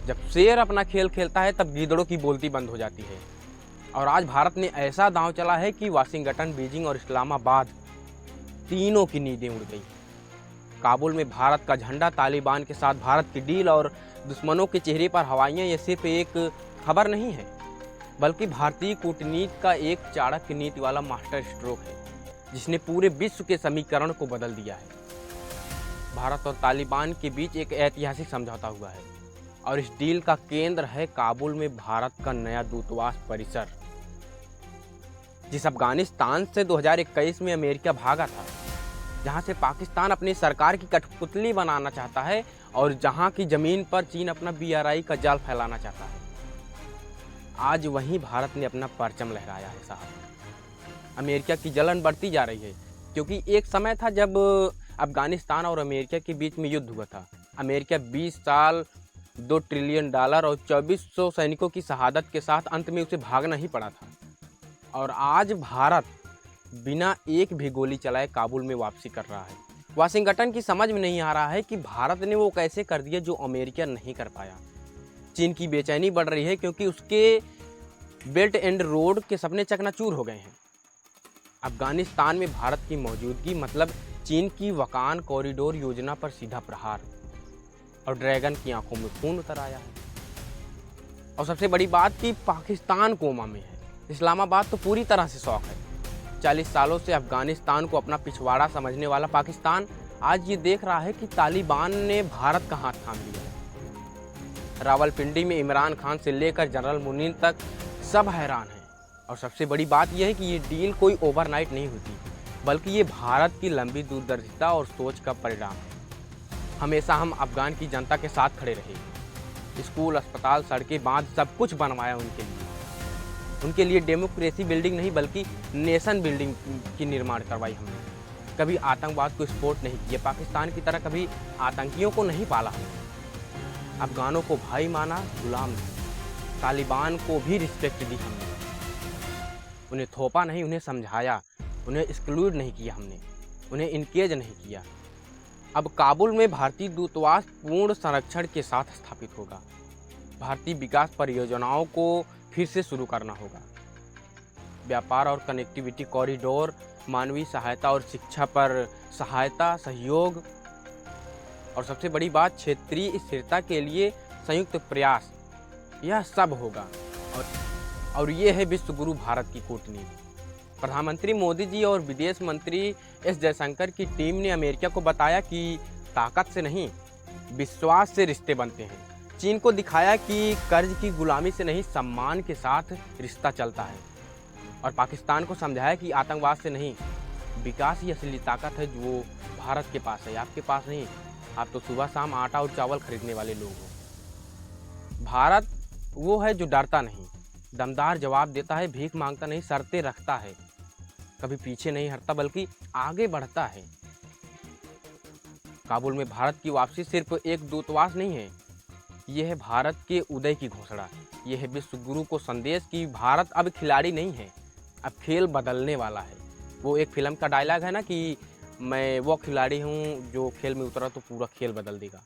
जब शेर अपना खेल खेलता है तब गीदड़ों की बोलती बंद हो जाती है। और आज भारत ने ऐसा दांव चला है कि वाशिंगटन, बीजिंग और इस्लामाबाद तीनों की नींदें उड़ गई। काबुल में भारत का झंडा, तालिबान के साथ भारत की डील और दुश्मनों के चेहरे पर हवाइयाँ, ये सिर्फ एक खबर नहीं है बल्कि भारतीय कूटनीति का एक चाणक्य नीति वाला मास्टर स्ट्रोक है जिसने पूरे विश्व के समीकरण को बदल दिया है। भारत और तालिबान के बीच एक ऐतिहासिक समझौता हुआ है और इस डील का केंद्र है काबुल में भारत का नया दूतावास परिसर। जिस अफगानिस्तान से 2021 में अमेरिका भागा था, जहां से पाकिस्तान अपनी सरकार की कठपुतली बनाना चाहता है और जहां की जमीन पर चीन अपना BRI का जाल फैलाना चाहता है, आज वहीं भारत ने अपना परचम लहराया है साहब। अमेरिका की जलन बढ़ती जा रही है क्योंकि एक समय था जब अफगानिस्तान और अमेरिका के बीच में युद्ध हुआ था। अमेरिका 20 साल, $2 ट्रिलियन और 2400 सैनिकों की शहादत के साथ अंत में उसे भागना ही पड़ा था। और आज भारत बिना एक भी गोली चलाए काबुल में वापसी कर रहा है। वाशिंगटन की समझ में नहीं आ रहा है कि भारत ने वो कैसे कर दिया जो अमेरिका नहीं कर पाया। चीन की बेचैनी बढ़ रही है क्योंकि उसके बेल्ट एंड रोड के सपने चकनाचूर हो गए हैं। अफगानिस्तान में भारत की मौजूदगी मतलब चीन की वकान कॉरिडोर योजना पर सीधा प्रहार और ड्रैगन की आंखों में खून उतर आया है। और सबसे बड़ी बात कि पाकिस्तान कोमा में है। इस्लामाबाद तो पूरी तरह से शौक है। 40 सालों से अफगानिस्तान को अपना पिछवाड़ा समझने वाला पाकिस्तान आज ये देख रहा है कि तालिबान ने भारत का हाथ थाम लिया है। रावलपिंडी में इमरान खान से लेकर जनरल मुनीर तक सब हैरान हैं। और सबसे बड़ी बात यह है कि ये डील कोई ओवरनाइट नहीं होती बल्कि ये भारत की लंबी दूरदर्शिता और सोच का परिणाम है। हमेशा हम अफगान की जनता के साथ खड़े रहे। स्कूल, अस्पताल, सड़कें, बांध सब कुछ बनवाया उनके लिए डेमोक्रेसी बिल्डिंग नहीं बल्कि नेशन बिल्डिंग की निर्माण करवाई हमने। कभी आतंकवाद को सपोर्ट नहीं किया, पाकिस्तान की तरह कभी आतंकियों को नहीं पाला हमने। अफगानों को भाई माना, गुलाम नहीं। तालिबान को भी रिस्पेक्ट दी हमने। उन्हें थोपा नहीं, उन्हें समझाया। उन्हें एक्सक्लूड नहीं किया हमने, उन्हें इनकेज नहीं किया। अब काबुल में भारतीय दूतावास पूर्ण संरक्षण के साथ स्थापित होगा। भारतीय विकास परियोजनाओं को फिर से शुरू करना होगा। व्यापार और कनेक्टिविटी कॉरिडोर, मानवीय सहायता और शिक्षा पर सहायता, सहयोग और सबसे बड़ी बात क्षेत्रीय स्थिरता के लिए संयुक्त प्रयास, यह सब होगा। और ये है विश्वगुरु भारत की कूटनीति। प्रधानमंत्री मोदी जी और विदेश मंत्री एस जयशंकर की टीम ने अमेरिका को बताया कि ताकत से नहीं, विश्वास से रिश्ते बनते हैं। चीन को दिखाया कि कर्ज की गुलामी से नहीं, सम्मान के साथ रिश्ता चलता है। और पाकिस्तान को समझाया कि आतंकवाद से नहीं, विकास ही असली ताकत है जो भारत के पास है, आपके पास नहीं। आप तो सुबह शाम आटा और चावल खरीदने वाले लोग हो। भारत वो है जो डरता नहीं, दमदार जवाब देता है, भीख मांगता नहीं, शर्तें रखता है, कभी पीछे नहीं हटता बल्कि आगे बढ़ता है। काबुल में भारत की वापसी सिर्फ एक दूतावास नहीं है, यह है भारत के उदय की घोषणा। यह है विश्व गुरु को संदेश कि भारत अब खिलाड़ी नहीं है, अब खेल बदलने वाला है। वो एक फिल्म का डायलॉग है ना कि मैं वो खिलाड़ी हूँ जो खेल में उतरा तो पूरा खेल बदल देगा।